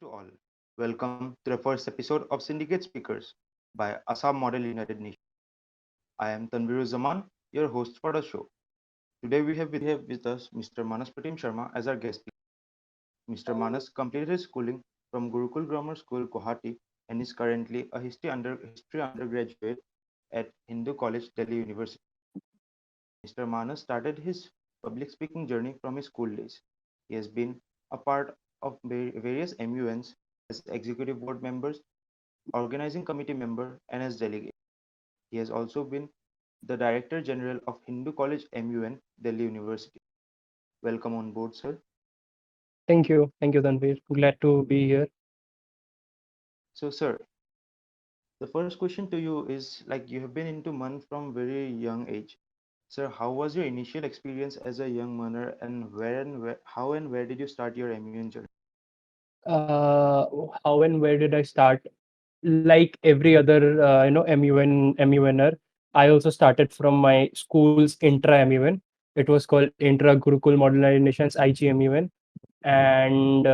to all. Welcome to the first episode of Syndicate Speakers by Assam Model United Nations. I am Tanviru Zaman, your host for the show. Today we have with us Mr. Manas Pratim Sharma as our guest speaker. Mr. Manas completed his schooling from Gurukul Grammar School, Guwahati, and is currently a history undergraduate at Hindu College, Delhi University. Mr. Manas started his public speaking journey from his school days. He has been a part of various MUNs as executive board members, organizing committee member, and as delegate. He has also been the Director General of Hindu College MUN, Delhi University. Welcome on board, sir. Thank you. Thank you, Tanvir. Glad to be here. So, sir, the first question to you is like you have been into MUN from very young age. Sir, how was your initial experience as a young MUNer and how and where did you start your MUN journey? Uh, how and where did I start? Like every other, MUNer, I also started from my school's intra MUN. It was called Intra Gurukul Model United Nations IGMUN, and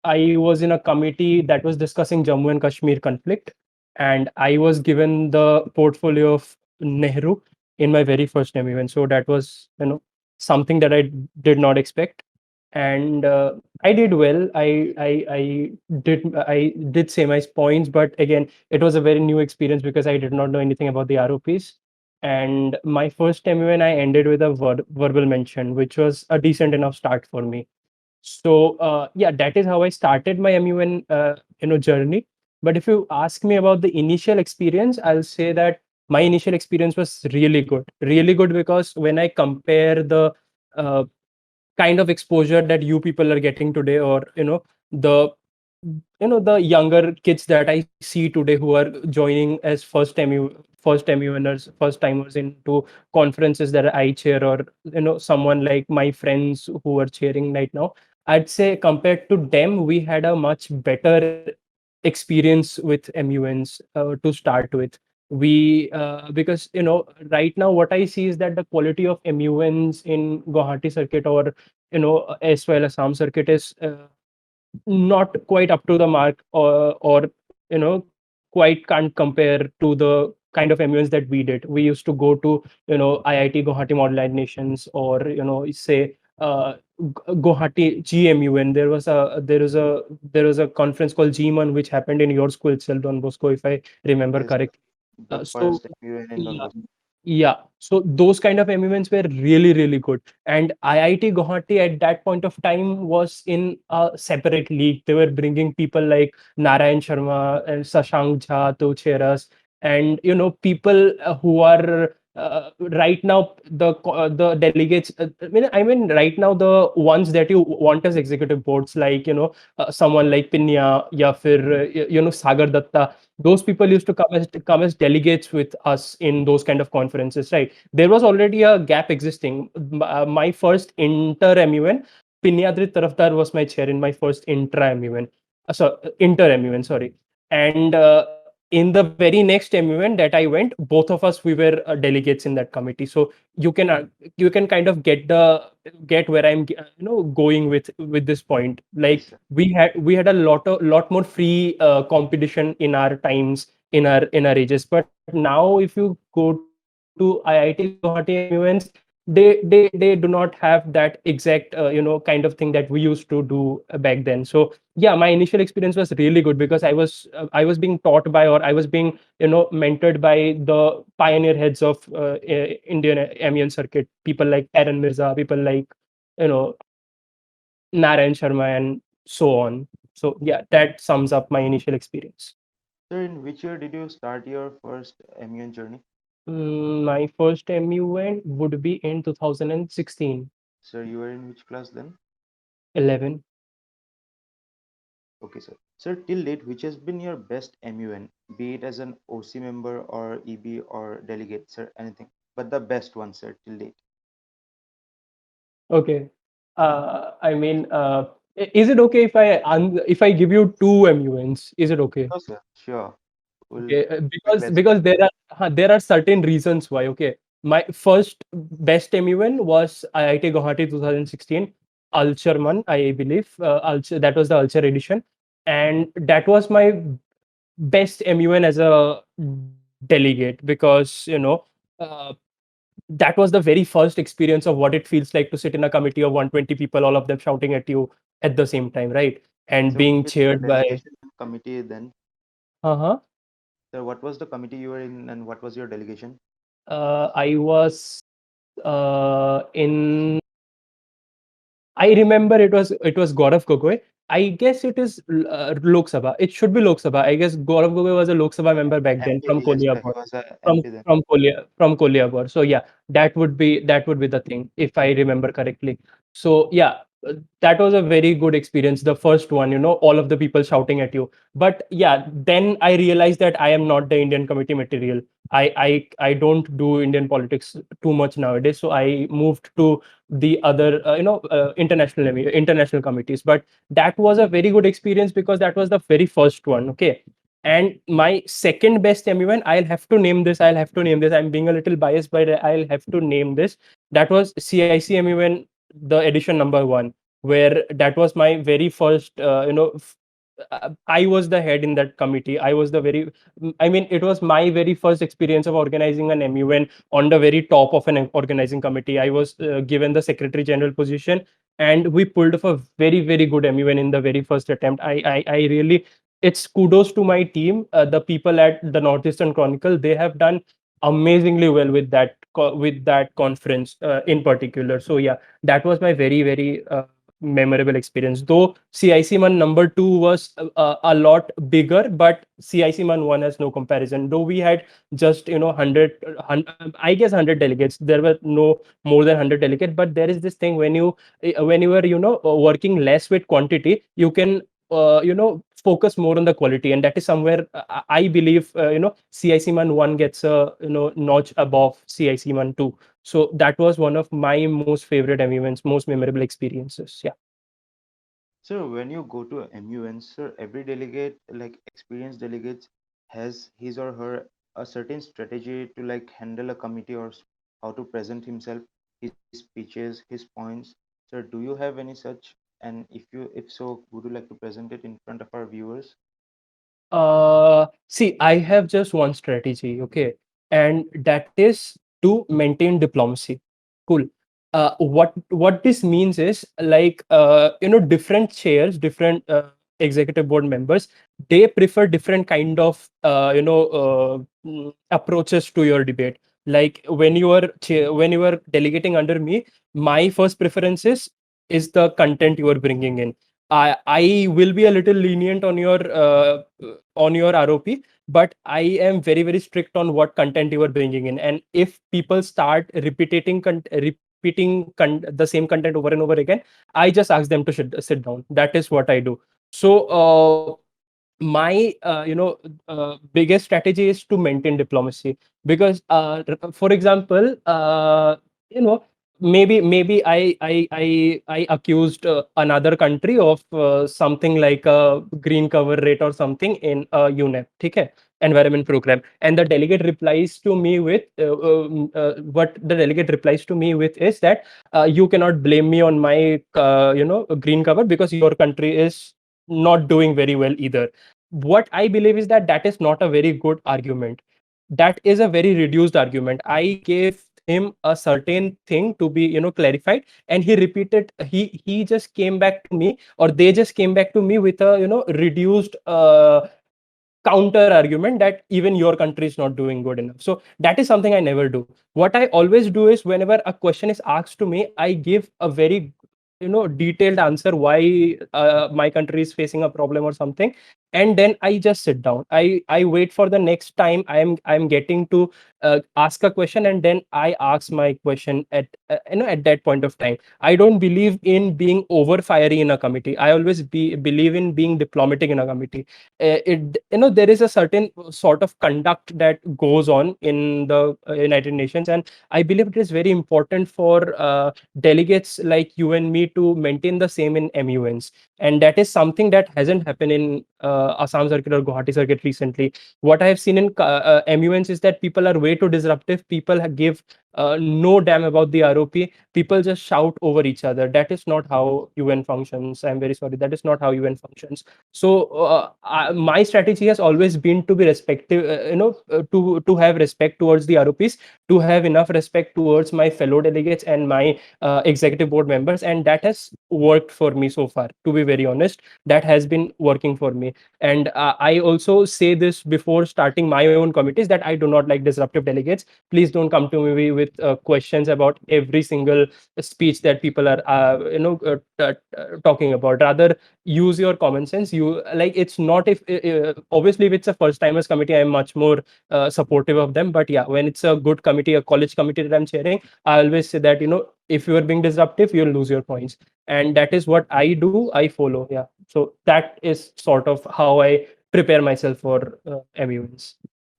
I was in a committee that was discussing Jammu and Kashmir conflict, and I was given the portfolio of Nehru in my very first MUN. So that was, something that I did not expect, and I did well. I did say my points, but again, it was a very new experience because I did not know anything about the ROPs. And my first MUN, I ended with a verbal mention, which was a decent enough start for me. So yeah, that is how I started my MUN journey. But if you ask me about the initial experience, I'll say that my initial experience was really good because when I compare the uh, kind of exposure that you people are getting today, or the the younger kids that I see today who are joining as first MUNers, first timers into conferences that I chair, or someone like my friends who are chairing right now, I'd say compared to them, we had a much better experience with MUNs to start with. We Because right now what I see is that the quality of MUNs in Guwahati circuit, or as well as Assam circuit, is not quite up to the mark, or quite can't compare to the kind of MUNs that we did. We used to go to IIT Guwahati Model Nations, or say Guwahati GMUN. There was a conference called GMUN which happened in your school itself, Don Bosco, if I remember Yes, sir. correctly. The So first MUN in Don yeah, Bosco. yeah. So those kind of MUNs were really good. And IIT Guwahati at that point of time was in a separate league. They were bringing people like Narayan Sharma and Sashank Jha to chair us, and people who are right now the delegates. I mean, right now the ones that you want as executive boards, like someone like Pinya, ya fir Sagar Datta. Those people used to come as delegates with us in those kind of conferences, right? There was already a gap existing. My first inter MUN, Pinyadrit Tarafdar was my chair in my first intra MUN. Inter MUN, sorry. And in the very next MUN that I went, both of us, we were delegates in that committee. So you can uh, you can kind of get where I'm going with this point. Like Yes, sir. we had a lot more free competition in our times, in our ages. But now if you go to IIT Guwahati MUNs, they do not have that exact kind of thing that we used to do back then. So yeah, my initial experience was really good because I was being taught by, or I was being mentored by the pioneer heads of Indian MUN circuit, people like Taran Mirza, people like you know Narayan Sharma, and so on. So yeah, that sums up my initial experience. Sir, in which year did you start your first MUN journey? My first MUN would be in 2016, Sir, you were in which class then? 11. Okay, sir. Sir, till date, which has been your best MUN, be it as an OC member or EB or delegate, sir, anything, but the best one, sir, till date. Okay. I mean, is it okay if I give you two MUNs? Is it okay? Sure, sir. Sure. We'll Okay, be because glad, sir. there are certain reasons why. Okay, my first best MUN was IIT Guwahati 2016. Ulcherman, I believe. That was the Ulcher edition, and that was my best MUN as a delegate, because that was the very first experience of what it feels like to sit in a committee of 120 people, all of them shouting at you at the same time, right? And So being which was cheered the by. delegation committee then? Uh-huh. So what was the committee you were in and what was your delegation? I was in. I remember it was Gaurav Gogoi. I guess it is Lok Sabha. It should be Lok Sabha. I guess Gaurav Gogoi was a Lok Sabha member back then MP, from yes, he Koliapur. was a From MP then. Koliapur. So yeah, that would be the thing, if I remember correctly. So yeah, that was a very good experience. The first one, all of the people shouting at you. But yeah, then I realized that I am not the Indian committee material. I don't do Indian politics too much nowadays. So I moved to the other international committees. But that was a very good experience because that was the very first one. Okay. And my second best MUN, I'll have to name this. I'm being a little biased, but I'll have to name this. That was CIC MUN, the edition number 1, where that was my very first I was the head in that committee. I mean, it was my very first experience of organizing an MUN on the very top of an organizing committee. I was given the secretary general position, and we pulled off a very, very good MUN in the very first attempt. I really, it's kudos to my team, the people at the Northeastern Chronicle. They have done amazingly well with that conference in particular. So yeah, that was my very, very memorable experience. Though CIC Man number 2 was a lot bigger, but CIC Man 1 has no comparison. Though we had just 100 delegates. There were no more than 100 delegates, but there is this thing when you are working less with quantity, you can focus more on the quality, and that is somewhere I believe CIC Man 1 gets a notch above CIC Man 2. So that was one of my most favorite events, most memorable experiences. Yeah. So when you go to MUN, sir, every delegate, like experienced delegates, has his or her a certain strategy to like handle a committee or how to present himself, his speeches, his points. Sir, do you have any such? And if so, would you like to present it in front of our viewers? See, I have just one strategy, okay, and that is to maintain diplomacy. Cool. What this means is, like, different chairs, different executive board members, they prefer different kind of approaches to your debate. Like when you are delegating under me, my first preference is the content you are bringing in. I will be a little lenient on your ROP, but I am very, very strict on what content you are bringing in. And if people start repeating the same content over and over again, I just ask them to sit down. That is what I do. So my biggest strategy is to maintain diplomacy, because for example, maybe I accused another country of something like a green cover rate or something in a UNEP, okay, environment program, and the delegate replies to me with what the delegate replies to me with is that you cannot blame me on my green cover because your country is not doing very well either. What I believe is that that is not a very good argument. That is a very reduced argument. I gave him a certain thing to be clarified, and he repeated. He just came back to me, or they just came back to me with a reduced counter argument that even your country is not doing good enough. So that is something I never do. What I always do is, whenever a question is asked to me, I give a very detailed answer why my country is facing a problem or something, and then I just sit down. I wait for the next time I'm getting to ask a question, and then I ask my question at that point of time. I don't believe in being over fiery in a committee. I always believe in being diplomatic in a committee. There is a certain sort of conduct that goes on in the United Nations, and I believe it is very important for delegates like you and me to maintain the same in MUNs. And that is something that hasn't happened in Assam circuit or Guwahati circuit recently. What I have seen in MUNs is that people are way too disruptive. People give no damn about the ROP. People just shout over each other. That is not how UN functions. I'm very sorry. That is not how UN functions. So my strategy has always been to be respective, to have respect towards the ROPs, to have enough respect towards my fellow delegates and my executive board members, and that has worked for me so far. To be very honest, that has been working for me. And I also say this before starting my own committees, that I do not like disruptive delegates. Please don't come to me with questions about every single speech that people are talking about. Rather, use your common sense. You like, it's not, if obviously if it's a first timers committee, I'm much more supportive of them. But yeah, when it's a good committee, a college committee that I'm chairing, I always say that, if you are being disruptive, you'll lose your points. And that is what I do, I follow. Yeah, so that is sort of how I prepare myself for MUNs.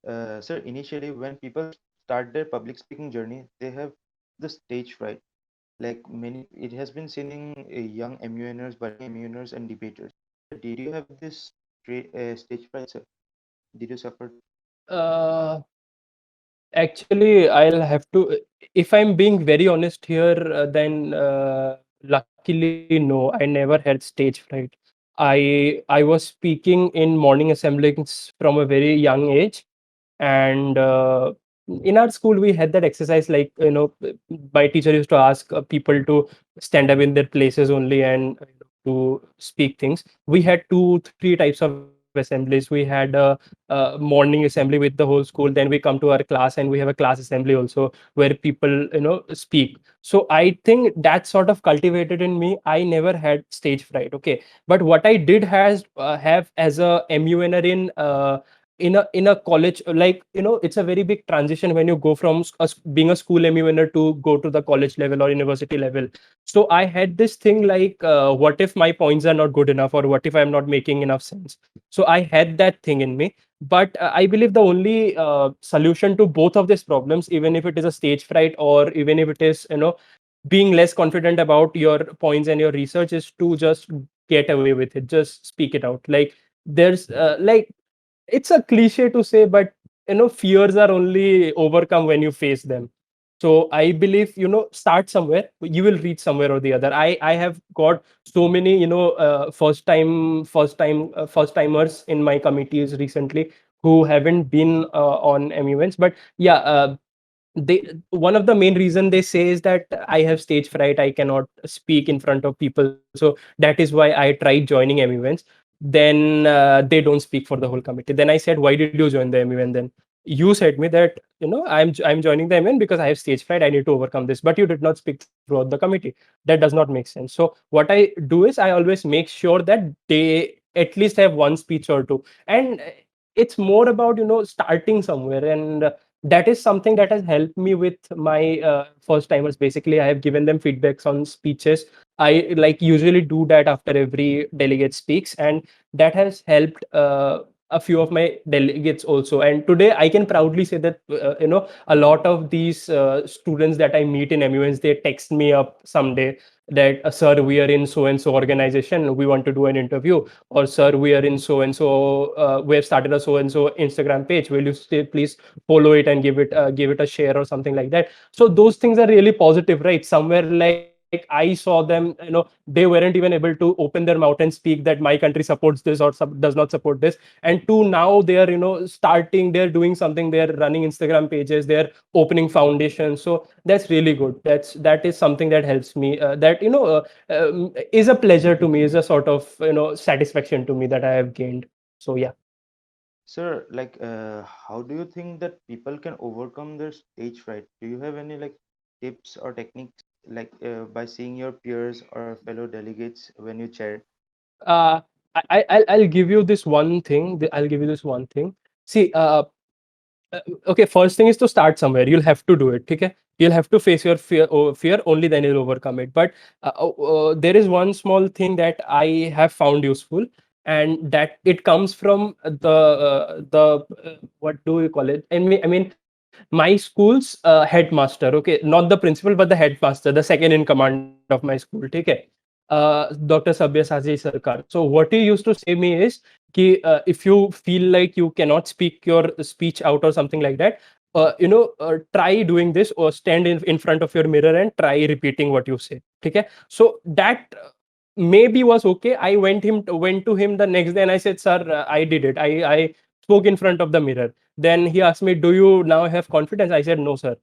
Sir, initially when people start their public speaking journey, they have the stage fright. Like many, it has been seen in young MUNers, budding MUNers, and debaters. Did you have this stage fright, sir? Did you suffer? uh, Actually, I'll have to, if I'm being very honest here, then luckily, no, I never had stage fright. I was speaking in morning assemblies from a very young age, and in our school we had that exercise, like, my teacher used to ask people to stand up in their places only and to speak things. We had two, three types of assemblies. We had a morning assembly with the whole school, then we come to our class and we have a class assembly also, where people speak. So I think that sort of cultivated in me. I never had stage fright, okay. But what I did has have as a MUNer in a college, like, it's a very big transition when you go from being a school MUNer to go to the college level or university level. So I had this thing like, what if my points are not good enough, or what if I'm not making enough sense. So I had that thing in me. But I believe the only solution to both of these problems, even if it is a stage fright, or even if it is, being less confident about your points and your research, is to just get away with it, just speak it out. Like, there's like, it's a cliche to say, but fears are only overcome when you face them. So I believe, start somewhere, you will reach somewhere or the other. I have got so many, first timers in my committees recently, who haven't been on MUNs. But yeah, they one of the main reason they say is that I have stage fright, I cannot speak in front of people, so that is why I tried joining MUNs. Then they don't speak for the whole committee. Then I said, why did you join the MUN then? You said me that, I'm joining the MUN because I have stage fright, I need to overcome this, but you did not speak throughout the committee. That does not make sense. So what I do is, I always make sure that they at least have one speech or two. And it's more about, starting somewhere. And that is something that has helped me with my first timers. Basically, I have given them feedbacks on speeches. I like usually do that after every delegate speaks, and that has helped a few of my delegates also. And today I can proudly say that, a lot of these students that I meet in MUNs, they text me up someday that, sir, we are in so and so organization, we want to do an interview. Or, sir, we are in so and so, we have started a so and so Instagram page, will you still please follow it and give it a share or something like that. So those things are really positive, right? Somewhere, like, I saw them, they weren't even able to open their mouth and speak that my country supports this or does not support this. And to now they are, starting, they're doing something, they're running Instagram pages, they're opening foundations. So that's really good. That is something that helps me, that, is a pleasure to me, is a sort of, satisfaction to me that I have gained. So yeah. Sir, like, how do you think that people can overcome their stage fright? Do you have any like tips or techniques, like by seeing your peers or fellow delegates when you chair? uh, I'll give you this one thing. I'll give you this one thing. See, okay, first thing is to start somewhere. You'll have to do it. Okay, you'll have to face your fear. Only then you'll overcome it. But there is one small thing that I have found useful, and that it comes from the what do you call it? I mean, my school's headmaster. Okay, not the principal, but the headmaster, the second in command of my school. Okay, Dr. Sabyasachi Sarkar. So what he used to say me is, if you feel like you cannot speak your speech out or something like that, try doing this, or stand in front of your mirror and try repeating what you say. Okay, so that maybe was okay. I went to him the next day and I said, sir, I did it. I spoke in front of the mirror. Then he asked me, do you now have confidence? I said, no, sir.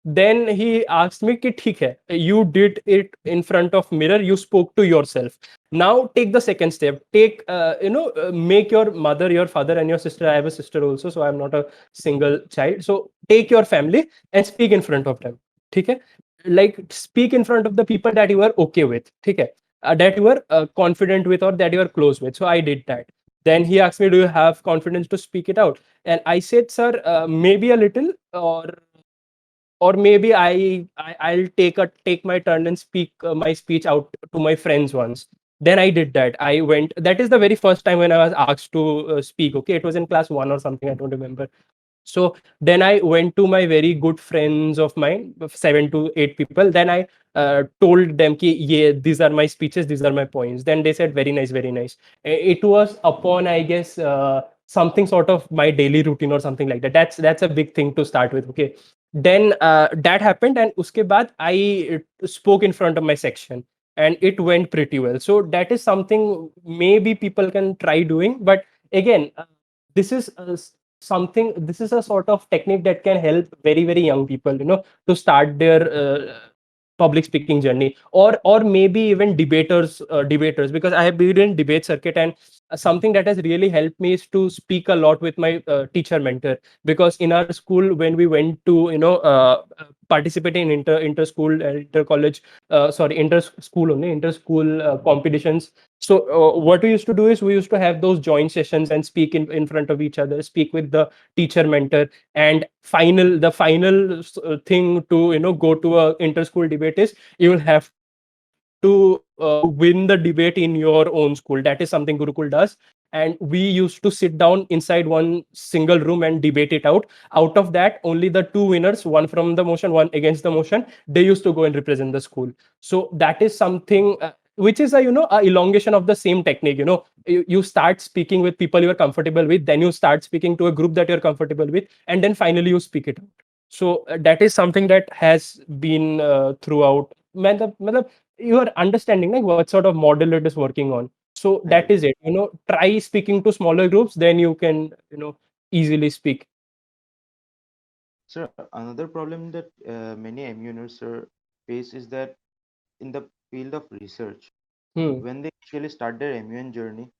Then he asked me कि ठीक है, you did it in front of mirror, you spoke to yourself. Now take the second step. Take make your mother, your father and your sister, I have a sister also, so I'm not a single child, so take your family and speak in front of them. ठीक है, like speak in front of the people that you are okay with. ठीक है, that you are confident with or that you are close with. So I did that. Then he asked me, do you have confidence to speak it out? And I said, sir, maybe a little, or maybe I'll take my turn and speak my speech out to my friends once. Then I did that. I went. That is the very first time when I was asked to speak. Okay, it was in class 1 or something. I don't remember. So then I went to my very good friends of mine, 7 to 8 people. Then I told them ki, yeah, these are my speeches, these are my points. Then they said, very nice, very nice. It was upon, I guess, something sort of my daily routine or something like that. That's a big thing to start with. Okay. Then that happened, and uske baad I spoke in front of my section, and it went pretty well. So that is something maybe people can try doing. But again, this is something, this is a sort of technique that can help very very young people, to start their public speaking journey, or maybe even debaters, because I have been in debate circuit, and something that has really helped me is to speak a lot with my teacher mentor. Because in our school, when we went to participate in inter school and inter college, sorry, inter school only, inter school competitions. So what we used to do is we used to have those joint sessions and speak in front of each other, speak with the teacher mentor. And the final thing to go to a inter school debate is you will have to win the debate in your own school. That is something Gurukul does. And we used to sit down inside one single room and debate it out. Out of that, only the two winners, one from the motion, one against the motion, they used to go and represent the school. So that is something which is a elongation of the same technique. You start speaking with people you are comfortable with, then you start speaking to a group that you're comfortable with, and then finally you speak it out. So that is something that has been throughout. मतलब, you are understanding like what sort of model it is working on. So that is it. Try speaking to smaller groups, then you can easily speak. Sir, another problem that many MUners face is that in the field of research, Hmm. when they actually start their MUN journey,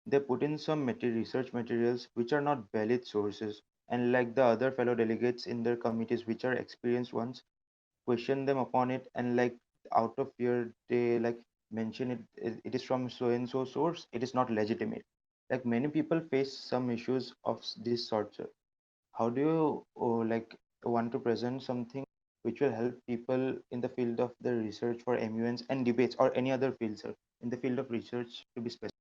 they put in some research materials which are not valid sources, and like the other fellow delegates in their committees, which are experienced ones, question them upon it, and like out of fear, they like mention it is from so and so source, it is not legitimate. Like many people face some issues of this sort, sir. How do you like want to present something which will help people in the field of the research for MUNs and debates or any other field, sir, in the field of research to be specific?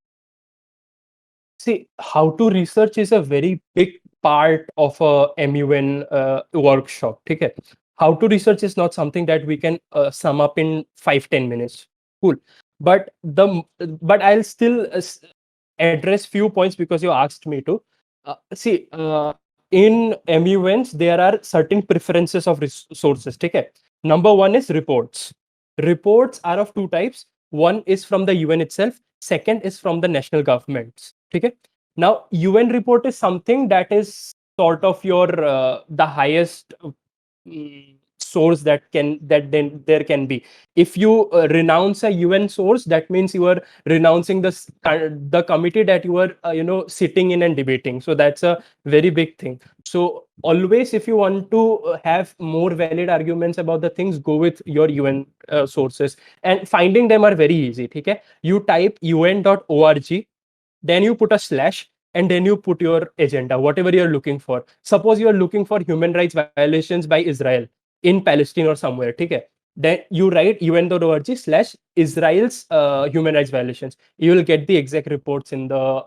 See, how to research is a very big part of a MUN workshop. Okay, how to research is not something that we can sum up in 5-10 minutes. Cool, but but I'll still address few points because you asked me to. See, in MUNs there are certain preferences of sources. Okay, number one is reports. Reports are of two types. One is from the UN itself. Second is from the national governments. Okay. Now, UN report is something that is sort of your the highest source that then there can be. If you renounce a UN source, that means you are renouncing the committee that you are sitting in and debating. So that's a very big thing. So always, if you want to have more valid arguments about the things, go with your UN sources, and finding them are very easy. Okay, you type un.org, then you put a slash, and then you put your agenda, whatever you're looking for. Suppose you're looking for human rights violations by Israel in Palestine or somewhere. Okay, then you write un.org/Israel's human rights violations. You will get the exact reports in the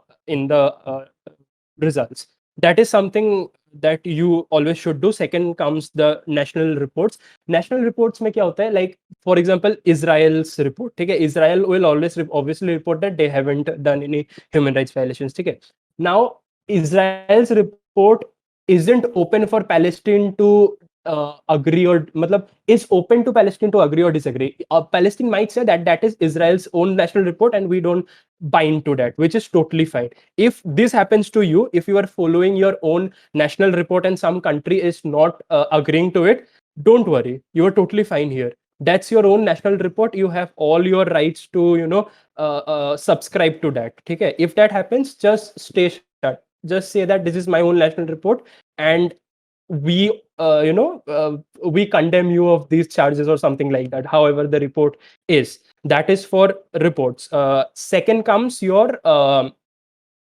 results. That is something that you always should do. Second comes the national reports. National reports में क्या होता है, like for example Israel's report. ठीक है, Israel will always obviously report that they haven't done any human rights violations. ठीक है, now Israel's report isn't open for Palestine to agree or matlab, is open to Palestine to agree or disagree. Palestine might say that that is Israel's own national report and we don't bind to that, which is totally fine. If this happens to you, if you are following your own national report and some country is not agreeing to it, don't worry, you are totally fine here. That's your own national report. You have all your rights to subscribe to that. Okay, if that happens, just stay shut. Just say that this is my own national report, and we we condemn you of these charges or something like that, however the report is. That is for reports. Second comes your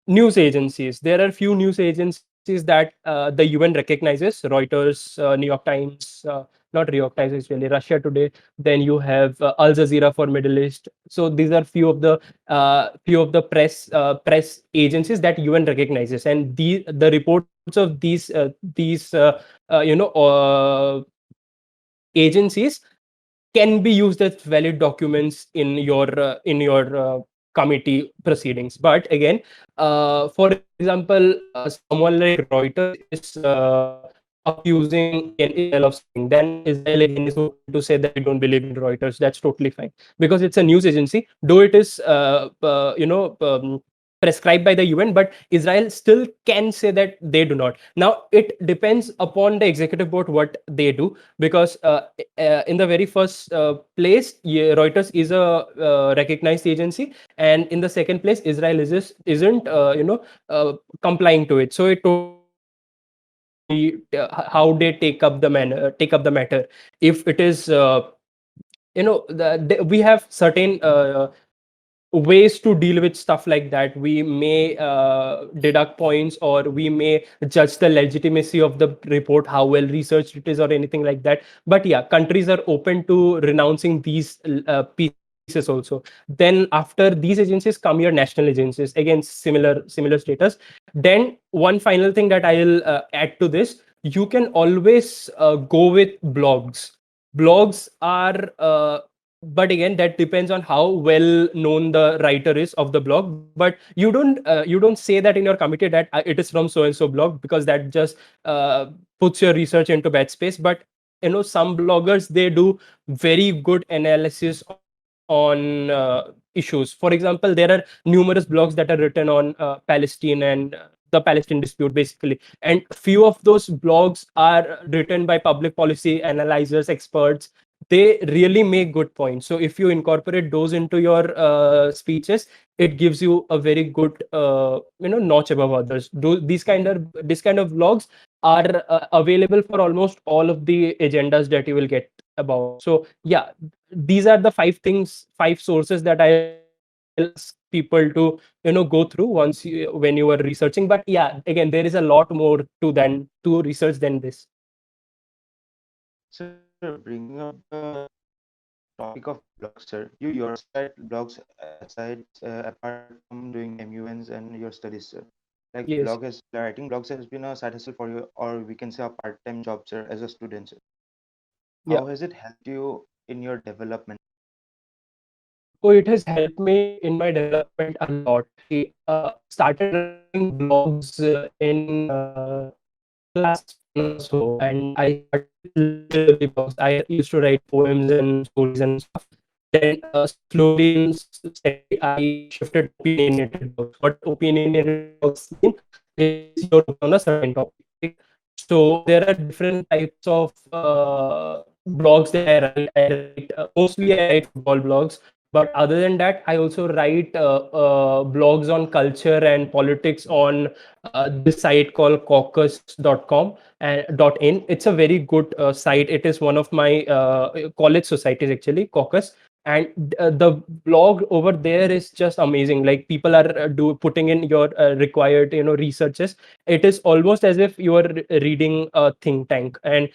news agencies. There are few news agencies that the UN recognizes: Reuters, New York Times, not New York Times, it's really Russia Today. Then you have Al Jazeera for Middle East. So these are few of the press agencies that UN recognizes, and the reports of these agencies can be used as valid documents in your committee proceedings. But again, for example, someone like Reuters is accusing again Israel of something, then Israel again is open to say that we don't believe in Reuters. That's totally fine because it's a news agency, though it is prescribed by the UN, but Israel still can say that they do not. Now it depends upon the executive board what they do, because in the very first place, Reuters is a recognized agency, and in the second place, Israel isn't complying to it. So it totally depends upon how they take up the matter. If it is we have certain ways to deal with stuff like that. We may deduct points, or we may judge the legitimacy of the report, how well researched it is, or anything like that. But yeah, countries are open to renouncing these pieces also. Then after these agencies come your national agencies, again similar status. Then one final thing that I'll add to this: you can always go with blogs. Blogs are but again, that depends on how well known the writer is of the blog. But you don't say that in your committee that it is from so and so blog, because that just puts your research into bad space. But some bloggers, they do very good analysis on issues. For example, there are numerous blogs that are written on Palestine and the Palestine dispute, basically, and few of those blogs are written by public policy analyzers, experts. They really make good points. So if you incorporate those into your speeches, it gives you a very good notch above others. These kind of vlogs are available for almost all of the agendas that you will get about. So yeah, these are the five sources that I'll ask people to go through when you are researching. But yeah, again, there is a lot more to research than this. Sir, bringing up the topic of blogs, sir. You yourself write blogs apart from doing MUNs and your studies, sir. Like Yes. writing blogs has been a side hustle for you, or we can say a part-time job, sir, as a student, sir. Yeah. How has it helped you in your development? Oh, it has helped me in my development a lot. See, I started writing blogs in class 10 or so, and I started with literary blogs. I used to write poems and stories and stuff. Then slowly and steadily, I shifted to opinionated blogs. What opinionated blogs mean is your opinion on a certain topic. So there are different types of blogs that I write. I write mostly I write football blogs, but other than that, I also write blogs on culture and politics on this site called caucus.com and .in. It's a very good site. It is one of my college societies, actually, Caucus. And the blog over there is just amazing. Like, people are putting in your required researches. It is almost as if you are reading a think tank. And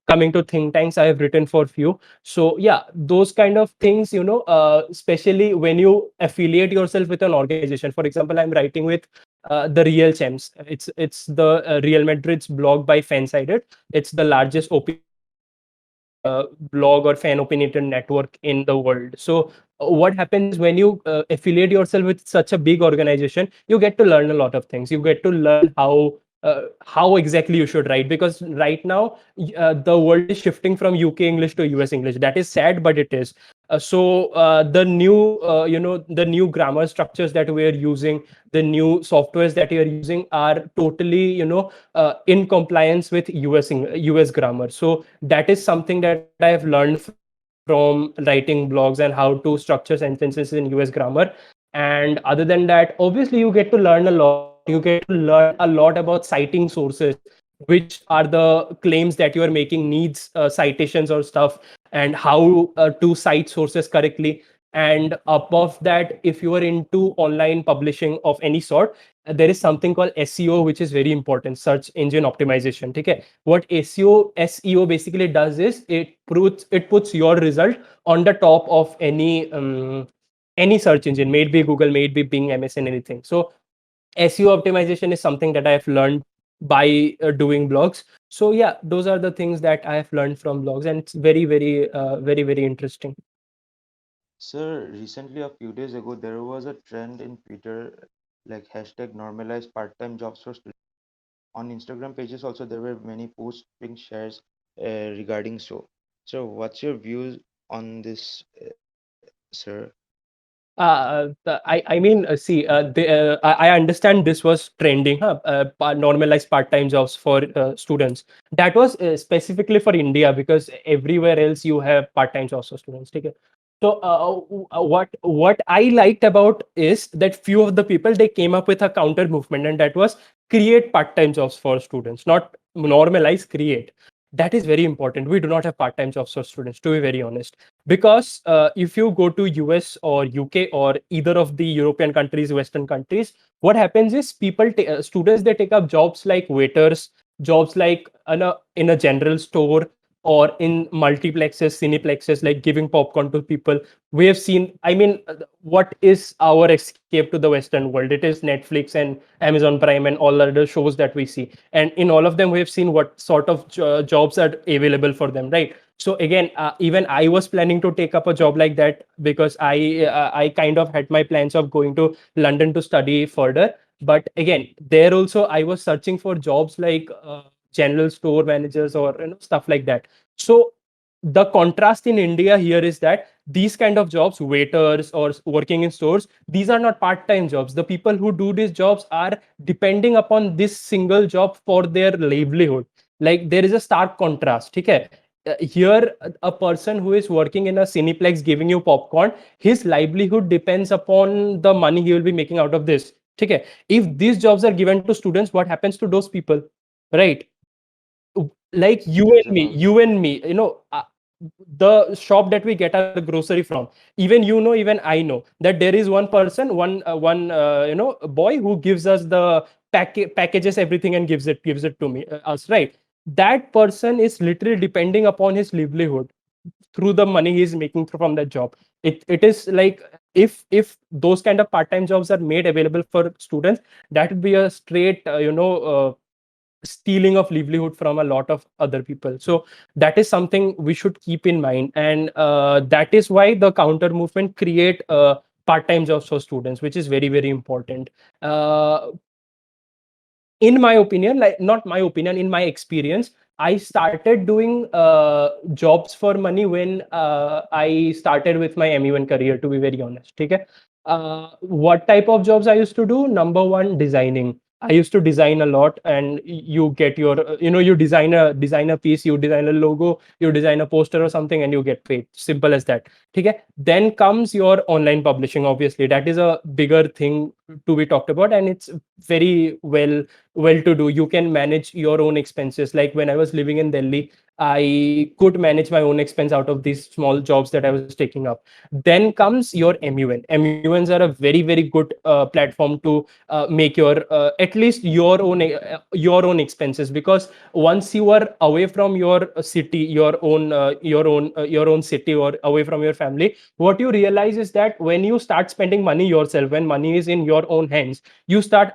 coming to think tanks, I have written for few. So yeah, those kind of things, especially when you affiliate yourself with an organization. For example, I'm writing with the Real Champs. It's the Real Madrid's blog by Fansided. It's the largest opinionated blog or fan opinionated network in the world. So what happens is, when you affiliate yourself with such a big organization, you get to learn a lot of things. You get to learn how how exactly you should write, because right now the world is shifting from UK English to US English. That is sad, but it is. The new the new grammar structures that we are using, the new softwares that you are using are totally in compliance with US grammar. So that is something that I have learned from writing blogs and how to structure sentences in US grammar. And other than that, obviously you get to learn a lot. You get to learn a lot about citing sources, which are the claims that you are making needs citations or stuff, and how to cite sources correctly. And above that, if you are into online publishing of any sort, there is something called SEO, which is very important, search engine optimization. Okay, what SEO basically does is it puts your result on the top of any search engine, may it be Google, may it be Bing, MSN, anything. So SEO optimization is something that I have learned by doing blogs. So yeah, those are the things that I have learned from blogs, and it's very interesting. Sir, recently a few days ago, there was a trend in Twitter like hashtag normalize part-time jobs for students. On Instagram pages also, there were many posts being shared regarding so. What's your views on this, sir? I mean, see, I understand this was trending, huh? Normalized part-time jobs for students. That was specifically for India, because everywhere else you have part-time jobs for students. Okay? So, what I liked about is that few of the people, they came up with a counter movement, and that was create part-time jobs for students, not normalize, create. That is very important. We do not have part-time jobs for students, to be very honest, because if you go to US or UK or either of the European countries, Western countries, what happens is students, they take up jobs like waiters, jobs like in a general store, or in multiplexes, cineplexes, like giving popcorn to people. We have seen, I mean, what is our escape to the Western world? It is Netflix and Amazon Prime and all other shows that we see, and in all of them we have seen what sort of jobs are available for them, right? So again, even I was planning to take up a job like that, because I kind of had my plans of going to London to study further. But again, there also I was searching for jobs like general store managers, or stuff like that. So the contrast in India here is that these kind of jobs, waiters or working in stores, these are not part-time jobs. The people who do these jobs are depending upon this single job for their livelihood. Like, there is a stark contrast. Okay, here a person who is working in a cineplex giving you popcorn, his livelihood depends upon the money he will be making out of this. Okay, if these jobs are given to students, what happens to those people, right? Like There is a no. you and me, the shop that we get our grocery from, even even I know that there is one person, one boy who gives us the packages everything and gives it to me, us, right? That person is literally depending upon his livelihood through the money he's making from that job. It is like, if those kind of part-time jobs are made available for students, that would be a straight stealing of livelihood from a lot of other people. So that is something we should keep in mind, and that is why the counter movement create part-time jobs for students, which is very important. uh, in my opinion, like, not my opinion, in my experience, I started doing jobs for money when I started with my ME1 career, to be very honest. Okay, what type of jobs I used to do? Number one, designing. I used to design a lot, and you get your you design a piece, you design a logo, you design a poster or something, and you get paid. Simple as that. Okay, then comes your online publishing. Obviously, that is a bigger thing to be talked about, and it's very well to do. You can manage your own expenses. Like, when I was living in Delhi, I could manage my own expense out of these small jobs that I was taking up. Then comes your MUNs are a very good platform to make your at least your own expenses, because once you are away from your city, your own city, or away from your family, what you realize is that when you start spending money yourself, when money is in your own hands, you start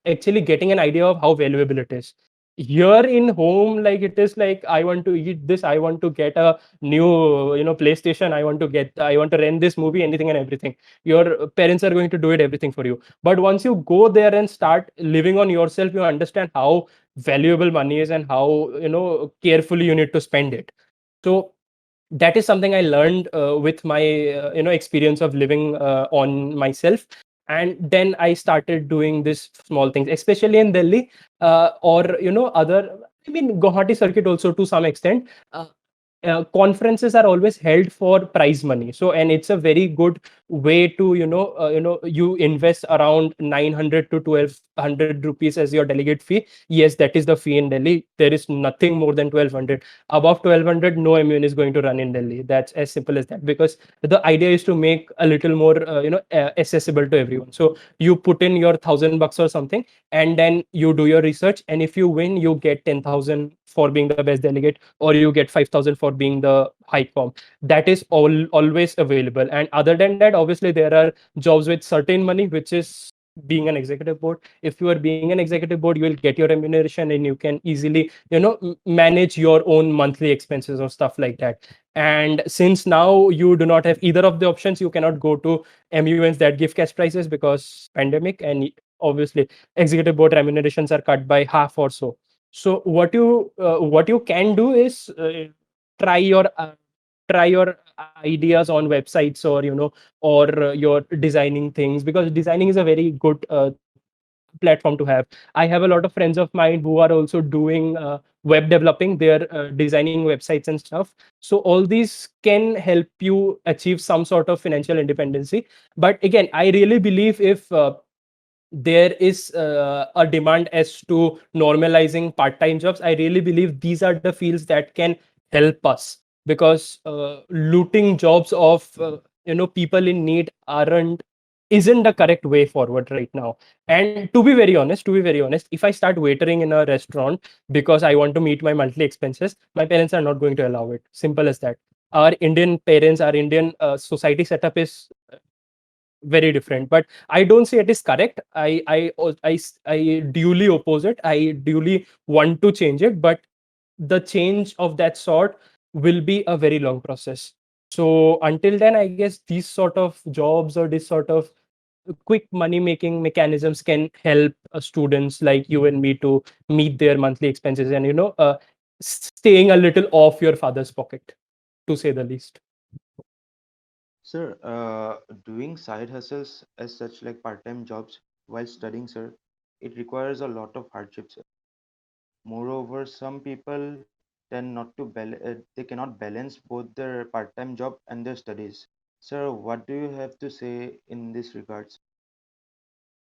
actually getting an idea of how valuable it is. here in home, like it is like, I want to eat this, I want to get a new PlayStation, I want to rent this movie, anything and everything. Your parents are going to do it everything for you. But once you go there and start living on yourself, you understand how valuable money is and how carefully you need to spend it. So that is something I learned with my experience of living on myself. And then I started doing this small things, especially in Delhi, or other, I mean, Guwahati circuit also to some extent. Conferences are always held for prize money, so, and it's a very good way to you invest around 900 to 1200 rupees as your delegate fee. Yes, that is the fee in Delhi. There is nothing more than 1200. Above 1200, no immune is going to run in Delhi. That's as simple as that, because the idea is to make a little more accessible to everyone. So you put in your $1000 or something, and then you do your research, and if you win, you get 10,000 for being the best delegate, or you get 5,000 for being the high com. That is always available. And other than that, obviously there are jobs with certain money, which is being an executive board. If you are being an executive board, you will get your remuneration, and you can easily manage your own monthly expenses or stuff like that. And since now you do not have either of the options, you cannot go to MUNs that give cash prizes because pandemic, and obviously executive board remunerations are cut by half or so. So what you can do is try your try your ideas on websites, or or your designing things, because designing is a very good platform to have. I have a lot of friends of mine who are also doing web developing. They're designing websites and stuff. So all these can help you achieve some sort of financial independency. But again, I really believe if there is a demand as to normalizing part-time jobs, I really believe these are the fields that can help us, because looting jobs of people in need aren't isn't the correct way forward right now. And to be very honest, if I start waitering in a restaurant because I want to meet my monthly expenses, my parents are not going to allow it. Simple as that. Our Indian parents, our Indian society setup is very different. But I don't say it is correct. I duly oppose it. I duly want to change it, but the change of that sort will be a very long process. So until then, I guess these sort of jobs or this sort of quick money making mechanisms can help students like you and me to meet their monthly expenses, and staying a little off your father's pocket, to say the least. Sir, doing side hustles as such like part-time jobs while studying, sir, it requires a lot of hardship, sir. Moreover, some people tend not to they cannot balance both their part-time job and their studies. Sir, what do you have to say in this regards?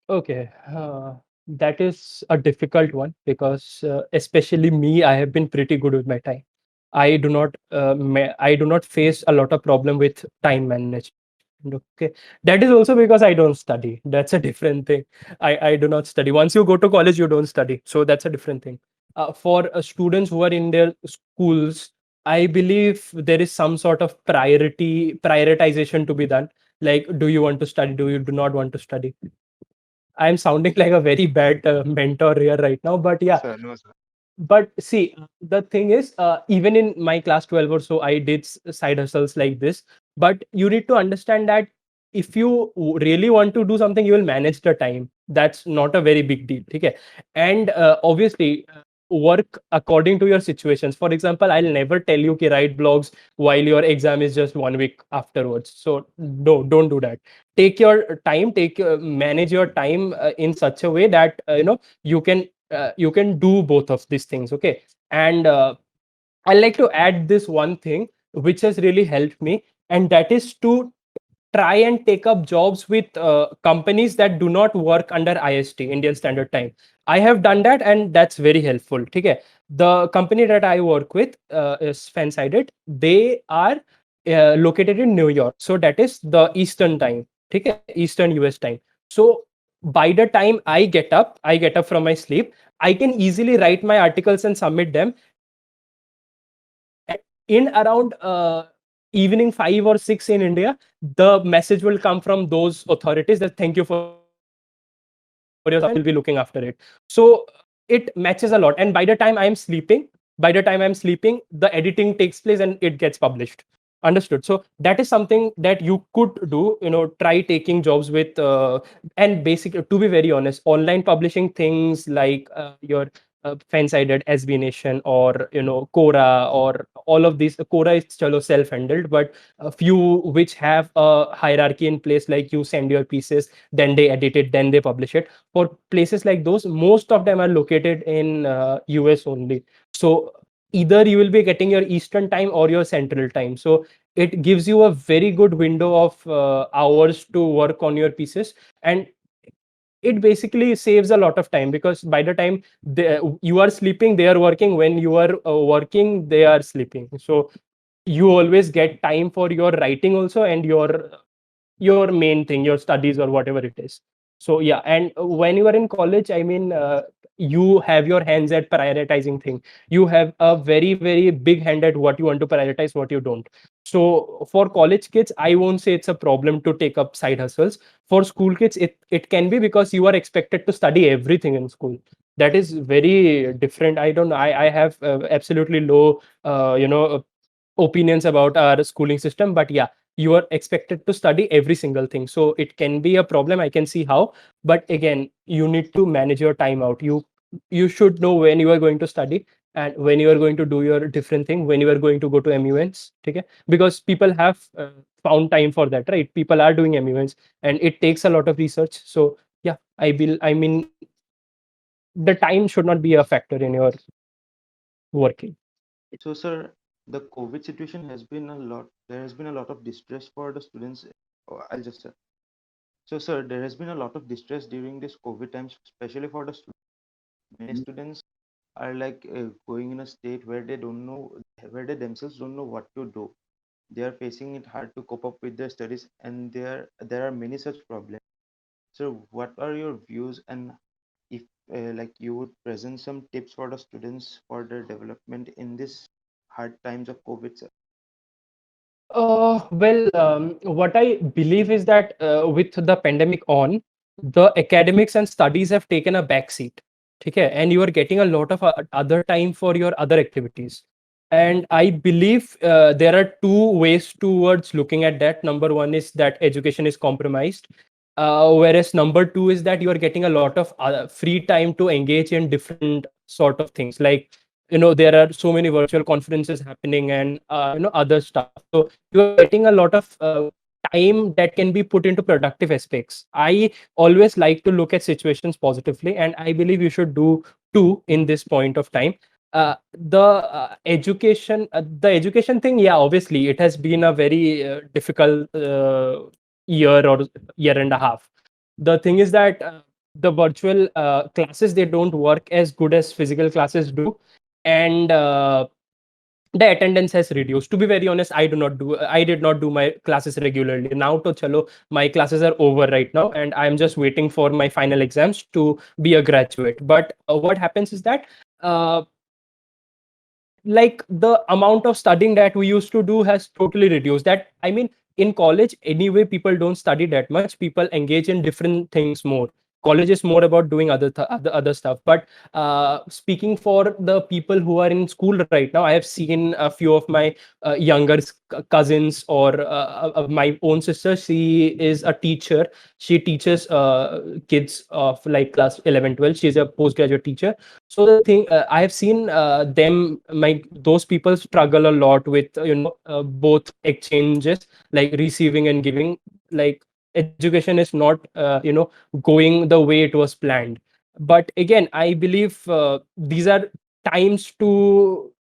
Okay, that is a difficult one, because especially me, I have been pretty good with my time. I do not face a lot of problem with time management. Okay, that is also because I don't study. That's a different thing. I do not study. Once you go to college, you don't study, so that's a different thing. For students who are in their schools, I believe there is some sort of prioritization to be done. Like, do you want to study? Do you do not want to study? I'm sounding like a very bad mentor here right now, but No, yeah. sir, no, sir. But see, the thing is, even in my class 12 or so, I did side hustles like this. But you need to understand that if you really want to do something, you will manage the time. That's not a very big deal. Okay. And obviously, work according to your situations. For example, I'll never tell you to write blogs while your exam is just 1 week afterwards. So no, don't do that. Take your time, manage your time in such a way that you can do both of these things. Okay. And I like to add this one thing which has really helped me, and that is to try and take up jobs with companies that do not work under IST, Indian Standard Time. I have done that, and that's very helpful. Okay. The company that I work with is Fansided. They are located in New York, so that is the Eastern time. Okay, Eastern US time. So by the time I get up from my sleep, I can easily write my articles and submit them. And in around evening 5 or 6 in India, the message will come from those authorities that thank you for your submission, we'll be looking after it. So it matches a lot. And by the time I'm sleeping, the editing takes place and it gets published. Understood? So that is something that you could do. Try taking jobs with, and basically, to be very honest, online publishing things like your fan-sided SB Nation, or Quora, or all of these. Quora is chalo self-handled, but a few which have a hierarchy in place, like you send your pieces, then they edit it, then they publish it. For places like those, most of them are located in US only. So either you will be getting your Eastern time or your Central time. So it gives you a very good window of hours to work on your pieces. And it basically saves a lot of time, because by the time you are sleeping, they are working. When you are working, they are sleeping. So you always get time for your writing also, and your main thing, your studies or whatever it is. So yeah. And when you are in college, I mean, you have your hands at prioritizing thing. You have a very, very big hand at what you want to prioritize, what you don't. So for college kids, I won't say it's a problem to take up side hustles. For school kids, it can be, because you are expected to study everything in school. That is very different. I don't know, I have absolutely low opinions about our schooling system. But yeah, you are expected to study every single thing, so it can be a problem. I can see how. But again, you need to manage your time out. You should know when you are going to study, and when you are going to do your different thing, when you are going to go to MUNs. Okay? Because people have found time for that, right? People are doing MUNs, and it takes a lot of research. So yeah, I mean, the time should not be a factor in your working. So, sir, the COVID situation has been a lot. There has been a lot of distress for the students. Oh, I'll just say. So, sir, there has been a lot of distress during this COVID times, especially for the students. Many students are like going in a state where they don't know, where they themselves don't know what to do. They are facing it hard to cope up with their studies, and there are many such problems. So, what are your views, and if like you would present some tips for the students for their development in this hard times of COVID, sir? Well, what I believe is that with the pandemic on, the academics and studies have taken a backseat. Okay, and you are getting a lot of other time for your other activities. And I believe there are two ways towards looking at that. Number one is that education is compromised, whereas number two is that you are getting a lot of free time to engage in different sort of things. Like, there are so many virtual conferences happening, and other stuff. So you are getting a lot of time that can be put into productive aspects. I always like to look at situations positively, and I believe you should do too in this point of time. The education thing, yeah, obviously it has been a very difficult year or year and a half. The thing is that the virtual classes, they don't work as good as physical classes do. And the attendance has reduced. To be very honest, I did not do my classes regularly. Now to chalo, my classes are over right now, and I'm just waiting for my final exams to be a graduate. But what happens is that uh, like the amount of studying that we used to do has totally reduced. That, I mean, in college anyway, people don't study that much. People engage in different things more. College is more about doing other stuff. But speaking for the people who are in school right now, I have seen a few of my younger cousins, or my own sister. She is a teacher. She teaches kids of like class 11, 12. She's a postgraduate teacher. So the thing, I have seen them, my those people struggle a lot with both exchanges, like receiving and giving. Like, education is not going the way it was planned. But again, I believe these are times to,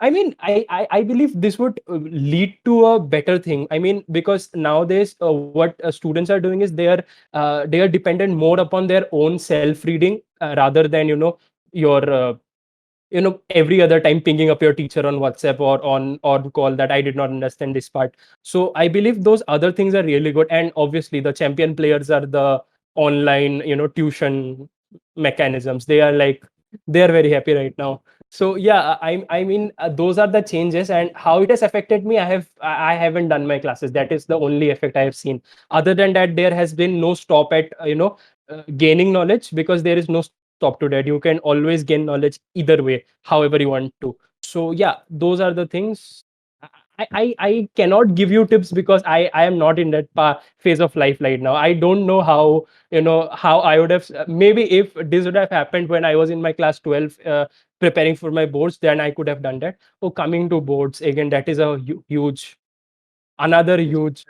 I mean, I believe this would lead to a better thing. I mean, because nowadays, what students are doing is they are dependent more upon their own self reading, rather than your every other time pinging up your teacher on WhatsApp or on call, that I did not understand this part. So I believe those other things are really good. And obviously the champion players are the online tuition mechanisms. They are very happy right now. So yeah, I mean, those are the changes. And how it has affected me, I haven't done my classes. That is the only effect I have seen. Other than that, there has been no stop at gaining knowledge, because there is no stop stop to that. You can always gain knowledge either way, however you want to. So yeah, those are the things. I cannot give you tips because I am not in that phase of life right now. I don't know how, how I would have, maybe if this would have happened when I was in my class 12, preparing for my boards, then I could have done that. Oh, coming to boards again, that is a huge, another Yes. huge,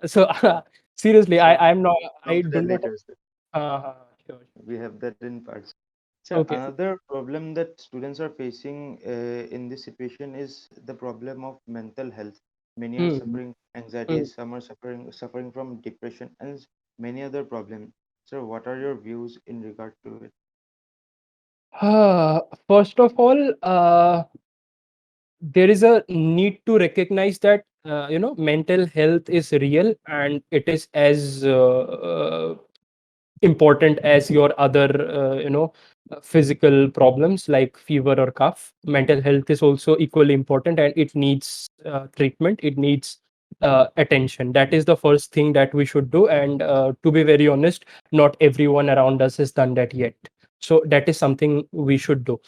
so seriously, So I'm not, we'll come I to do that not. later, sir. Sure. We have that in parts. Sir, Okay. another problem that students are facing in this situation is the problem of mental health. Many are Hmm. suffering anxiety, Hmm. some are suffering from depression, and many other problems. Sir, what are your views in regard to it? First of all, there is a need to recognize that mental health is real and it is as important as your other physical problems like fever or cough. Mental health is also equally important and it needs treatment, it needs attention. That is the first thing that we should do, and to be very honest, not everyone around us has done that yet. So that is something we should do.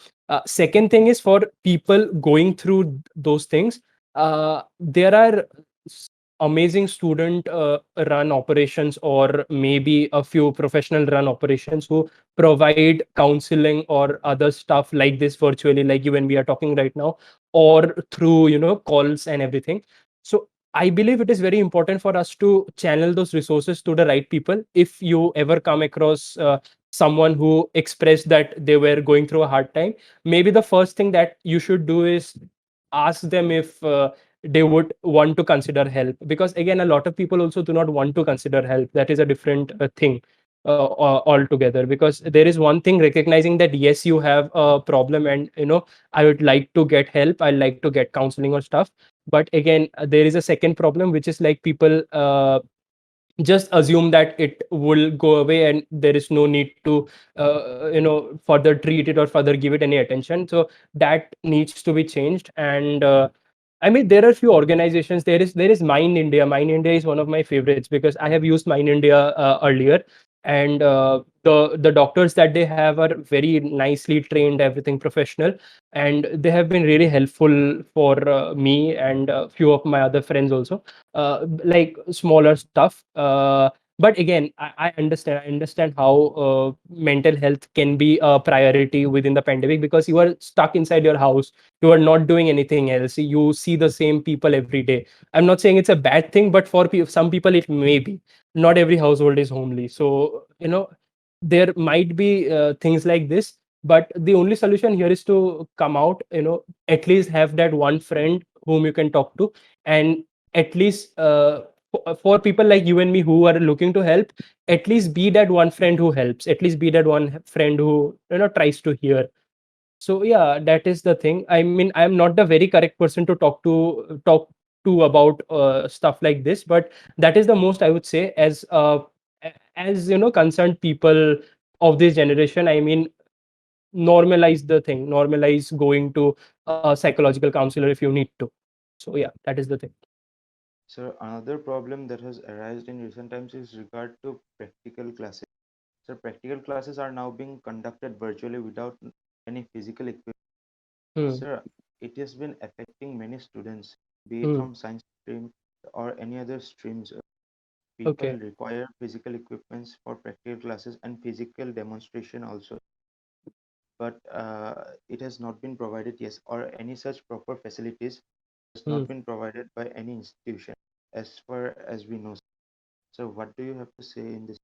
Second thing is, for people going through those things, there are amazing student run operations, or maybe a few professional run operations, who provide counseling or other stuff like this virtually, like you and we are talking right now, or through calls and everything. So I believe it is very important for us to channel those resources to the right people. If you ever come across someone who expressed that they were going through a hard time, maybe the first thing that you should do is ask them if they would want to consider help, because again, a lot of people also do not want to consider help. That is a different thing altogether, because there is one thing recognizing that yes, you have a problem, and I would like to get help, I like to get counseling or stuff. But again, there is a second problem, which is like people just assume that it will go away and there is no need to further treat it or further give it any attention. So that needs to be changed. And I mean, there are few organizations. There is Mind India. Mind India is one of my favorites because I have used Mind India earlier, and the doctors that they have are very nicely trained, everything professional, and they have been really helpful for me and a few of my other friends also, like smaller stuff. But again, I understand. I understand how mental health can be a priority within the pandemic, because you are stuck inside your house, you are not doing anything else, you see the same people every day. I'm not saying it's a bad thing, but for some people it may be. Not every household is homely, so there might be things like this. But the only solution here is to come out, at least have that one friend whom you can talk to, and at least for people like you and me who are looking to help, at least be that one friend who helps, at least be that one friend who tries to hear. So yeah, that is the thing. I mean, I'm not the very correct person to talk to about stuff like this, but that is the most I would say, as concerned people of this generation. I mean, normalize the thing, normalize going to a psychological counselor if you need to. So yeah, that is the thing. Sir, another problem that has arisen in recent times is regard to practical classes. Sir, practical classes are now being conducted virtually without any physical equipment. Hmm. Sir, it has been affecting many students, be it Hmm. from science stream or any other streams. People Okay. require physical equipments for practical classes and physical demonstration also, but it has not been provided, yes, or any such proper facilities has Hmm. not been provided by any institution as far as we know. So, what do you have to say in this?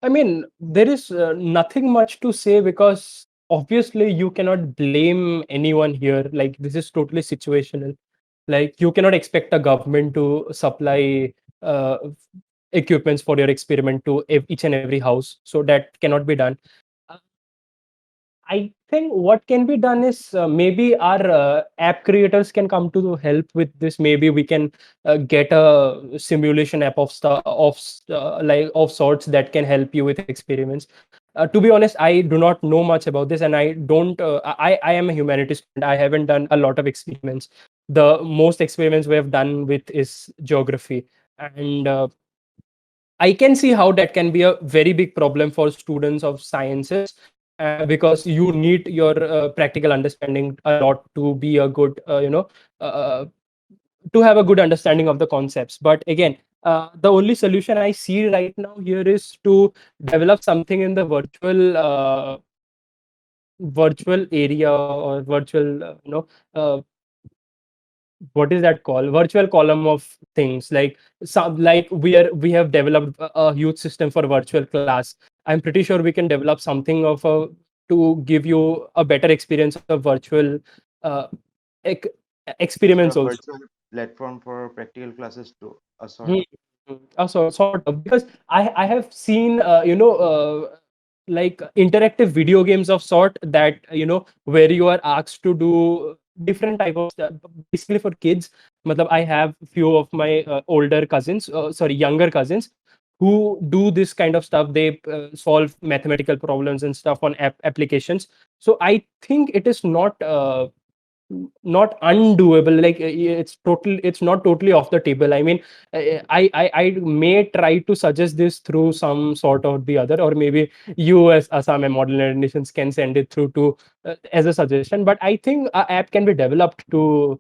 I mean, there is nothing much to say, because obviously you cannot blame anyone here. Like, this is totally situational. Like, you cannot expect a government to supply uh, equipments for your experiment to each and every house. So that cannot be done. I think what can be done is, maybe our app creators can come to help with this. Maybe we can get a simulation app like of sorts that can help you with experiments. To be honest, I do not know much about this, and I don't. I am a humanities student. I haven't done a lot of experiments. The most experiments we have done with is geography, and I can see how that can be a very big problem for students of sciences, because you need your practical understanding a lot to be a good, uh, to have a good understanding of the concepts. But again, the only solution I see right now here is to develop something in the virtual area, or virtual, what is that called, virtual column of things, like some, like we have developed a huge system for virtual class. I'm pretty sure we can develop something of a, to give you a better experience of virtual uh, ec- So experiments a also. virtual platform for practical classes to a sort Hmm. of. Sort of, because I have seen, like interactive video games of sort, that where you are asked to do different type of stuff, basically for kids. Matlab, I have few of my older cousins, sorry, younger cousins, who do this kind of stuff. They solve mathematical problems and stuff on applications. So I think it is not undoable. Like, it's not totally off the table. I mean, I may try to suggest this through some sort or the other, or maybe you as Assam and Model United Nations can send it through to, as a suggestion. But I think a app can be developed to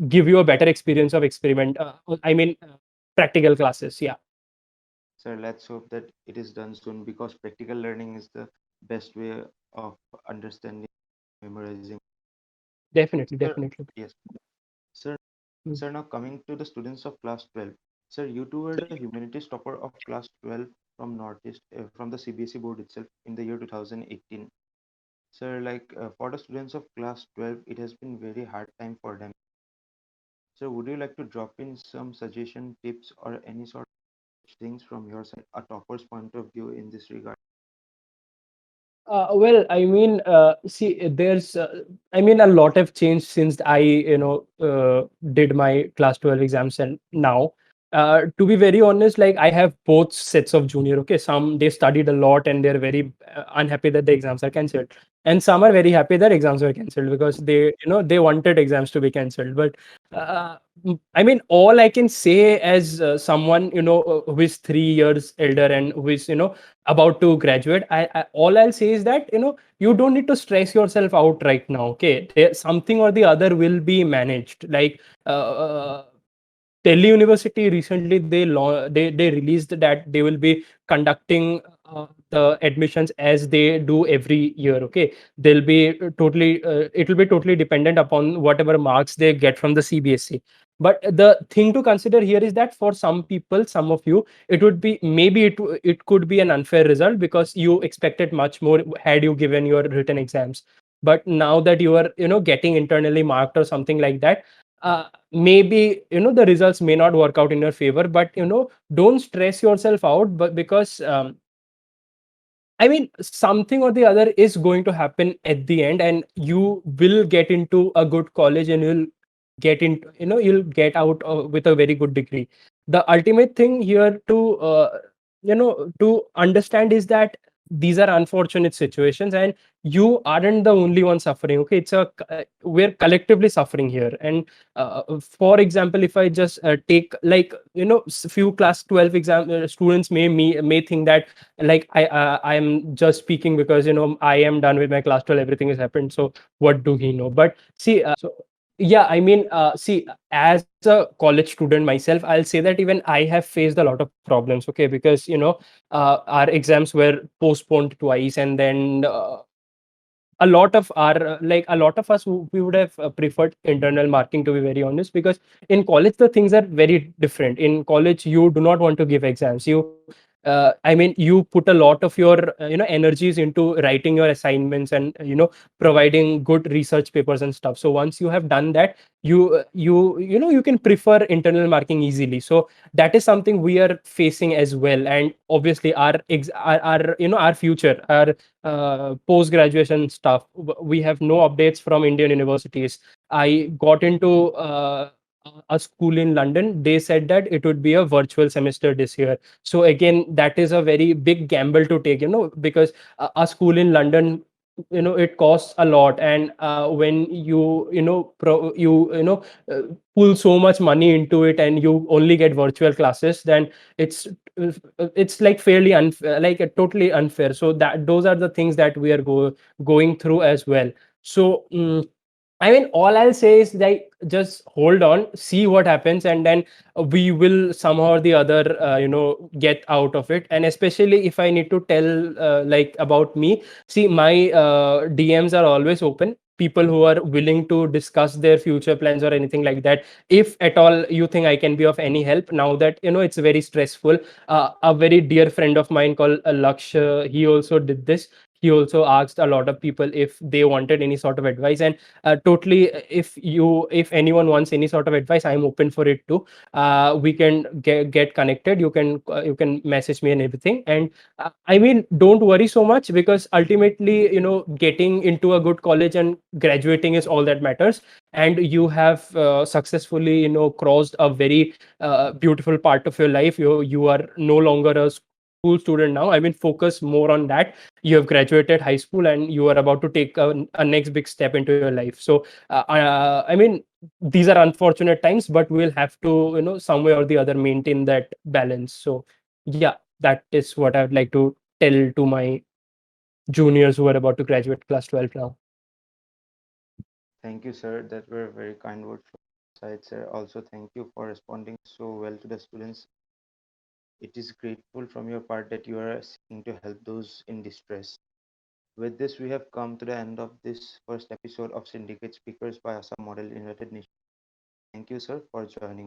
give you a better experience of experiment, I mean, practical classes. Yeah, So let's hope that it is done soon, because practical learning is the best way of understanding, memorizing. definitely, Sir, definitely. yes, sir. Mm. Sir, now coming to the students of class 12. Sir, you two were the humanities topper of class 12 from Northeast, from the CBSE board itself in the year 2018. Sir, like for the students of class 12, it has been very hard time for them. So would you like to drop in some suggestion, tips, or any sort of things from your side, a topper's point of view in this regard? Well, I mean, see, I mean, a lot have changed since I, did my class 12 exams and now. To be very honest, like, I have both sets of junior. Okay, some they studied a lot and they're very unhappy that the exams are cancelled, and some are very happy that exams were cancelled because they wanted exams to be cancelled. But uh, I mean, all I can say as someone who is 3 years elder and who is about to graduate, all I'll say is that you don't need to stress yourself out right now. Okay, something or the other will be managed. Like, Delhi University recently, they released that they will be conducting the admissions as they do every year. Okay, they'll be totally it will be totally dependent upon whatever marks they get from the CBSE. But the thing to consider here is that for some people, some of you, it would be, maybe it could be an unfair result because you expected much more had you given your written exams. But now that you are getting internally marked or something like that, maybe the results may not work out in your favor. But don't stress yourself out, but because I mean, something or the other is going to happen at the end, and you will get into a good college, and you'll get out with a very good degree. The ultimate thing here to understand is that these are unfortunate situations, and you aren't the only one suffering. Okay, we're collectively suffering here. And for example, if I just take, like, few class 12 exam students may think that, like, I'm just speaking because I am done with my class 12, everything has happened, so what do he know? But see, yeah, I mean, see, as a college student myself, I'll say that even I have faced a lot of problems. Okay, because our exams were postponed twice, and then a lot of our like a lot of us we would have preferred internal marking, to be very honest, because in college the things are very different. In college you do not want to give exams. I mean, you put a lot of your energies into writing your assignments and providing good research papers and stuff. So once you have done that, you can prefer internal marking easily. So that is something we are facing as well. And obviously our future, our post graduation stuff, we have no updates from Indian universities. I got into a school in London. They said that it would be a virtual semester this year. So again, that is a very big gamble to take, because a school in London, it costs a lot. And when you pull so much money into it and you only get virtual classes, then it's it's like fairly unfair, like totally unfair. So that those are the things that we are going through as well. So I mean, all I'll say is like just hold on, see what happens, and then we will somehow or the other, get out of it. And especially if I need to tell like about me, see, my DMs are always open. People who are willing to discuss their future plans or anything like that. If at all you think I can be of any help, now that it's very stressful. A very dear friend of mine called Laksh, he also did this. He also asked a lot of people if they wanted any sort of advice, and totally, if anyone wants any sort of advice, I'm open for it too. We can get connected. You can message me and everything. And I mean, don't worry so much, because ultimately, getting into a good college and graduating is all that matters. And you have successfully crossed a very beautiful part of your life. You are no longer a school student now. I mean, focus more on that. You have graduated high school and you are about to take a next big step into your life. So I mean, these are unfortunate times, but we'll have to some way or the other maintain that balance. So yeah, that is what I would like to tell to my juniors who are about to graduate class 12 now. Thank you, sir. That were very kind words from your side, sir. Also, thank you for responding so well to the students. It is grateful from your part that you are seeking to help those in distress. With this, we have come to the end of this first episode of Syndicate Speakers by Assam Model United Nations. Thank you, sir, for joining.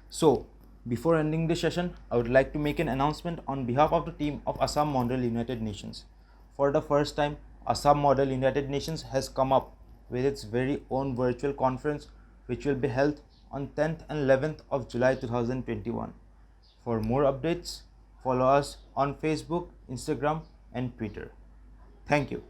So, before ending this session, I would like to make an announcement on behalf of the team of Assam Model United Nations. For the first time, Assam Model United Nations has come up with its very own virtual conference, which will be held on 10th and 11th of July 2021. For more updates, follow us on Facebook, Instagram, and Twitter. Thank you.